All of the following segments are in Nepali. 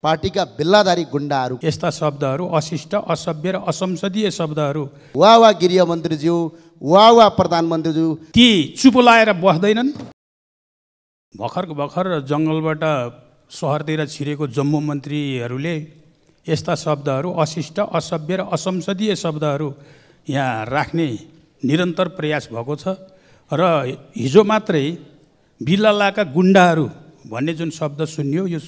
पार्टीका बिल्लाधारी गुण्डाहरू यस्ता शब्दहरू अशिष्ट असभ्य र असंसदीय शब्दहरू वा गृहमन्त्रीज्यू वा प्रधानमन्त्रीज्यू ती चुप लाएर बस्दैनन्। भर्खर जङ्गलबाट सहरतिर छिरेको जम्मू मन्त्रीहरूले यस्ता शब्दहरू अशिष्ट असभ्य र असंसदीय शब्दहरू यहाँ राख्ने निरन्तर प्रयास भएको छ र हिजो मात्रै बिल्लाका गुण्डाहरू भन्ने जुन शब्द सुन्यो यो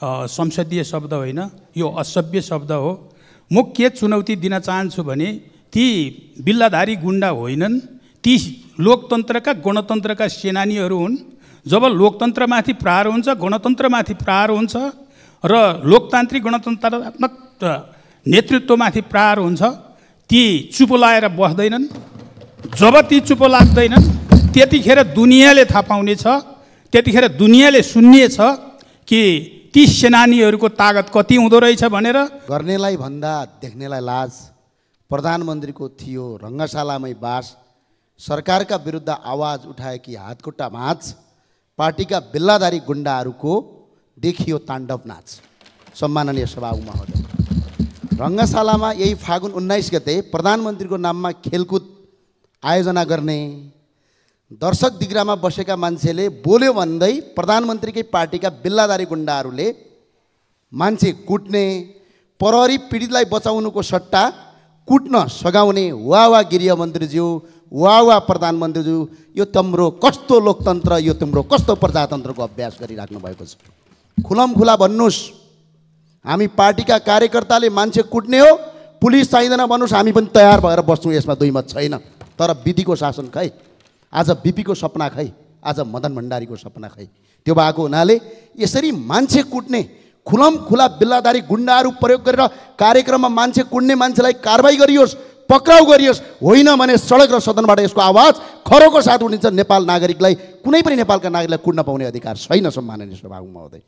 संसदीय शब्द होइन, यो असभ्य शब्द हो। म के चुनौती दिन चाहन्छु भने ती बिल्लाधारी गुण्डा होइनन्, ती लोकतन्त्रका गणतन्त्रका सेनानीहरू हुन्। जब लोकतन्त्रमाथि प्रहार हुन्छ, गणतन्त्रमाथि प्रहार हुन्छ र लोकतान्त्रिक गणतन्त्रात्मक नेतृत्वमाथि प्रहार हुन्छ, ती चुप लाएर बस्दैनन्। जब ती चुप लाग्दैनन् त्यतिखेर दुनियाँले थाहा पाउनेछ, त्यतिखेर दुनियाँले सुन्नेछ कि ती सेनानीहरूको तागत कति हुँदो रहेछ भनेर। गर्नेलाई भन्दा देख्नेलाई लाज प्रधानमन्त्रीको थियो रङ्गशालामै बास। सरकारका विरुद्ध आवाज उठाएकी हातखुट्टा भाँच, पार्टीका बिल्लाधारी गुण्डाहरूको देखियो ताण्डव नाच। सम्माननीय सभामुख महोदय, रङ्गशालामा यही फागुन 19 गते प्रधानमन्त्रीको नाममा खेलकुद आयोजना गर्ने, दर्शक दिग्रामा बसेका मान्छेले बोल्यो भन्दै प्रधानमन्त्रीकै पार्टीका बिल्लाधारी गुण्डाहरूले मान्छे कुट्ने, प्रहरी पीडितलाई बचाउनुको सट्टा कुट्न सघाउने वा गृहमन्त्रीज्यू वा प्रधानमन्त्रीज्यू, यो तिम्रो कस्तो लोकतन्त्र, यो तिम्रो कस्तो प्रजातन्त्रको अभ्यास गरिराख्नु भएको छ। खुलमखुला भन्नुहोस्, हामी पार्टीका कार्यकर्ताले मान्छे कुट्ने हो, पुलिस चाहिँदैन भन्नुहोस्, हामी पनि तयार भएर बस्छौँ, यसमा दुई मत छैन। तर विधिको शासन खै, आज बिपीको सपना खै, आज मदन भण्डारीको सपना खै। त्यो भएको हुनाले यसरी मान्छे कुट्ने खुलमखुला बिल्लाधारी गुण्डाहरू प्रयोग गरेर कार्यक्रममा मान्छे कुट्ने मान्छेलाई कारबाही गरियोस्, पक्राउ गरियोस्, होइन भने सडक र सदनबाट यसको आवाज खरोको साथ उठिन्छ। नेपाल नागरिकलाई, कुनै पनि नेपालका नागरिकलाई कुट्न पाउने अधिकार छैन। सम्माननीय सभामुख महोदय।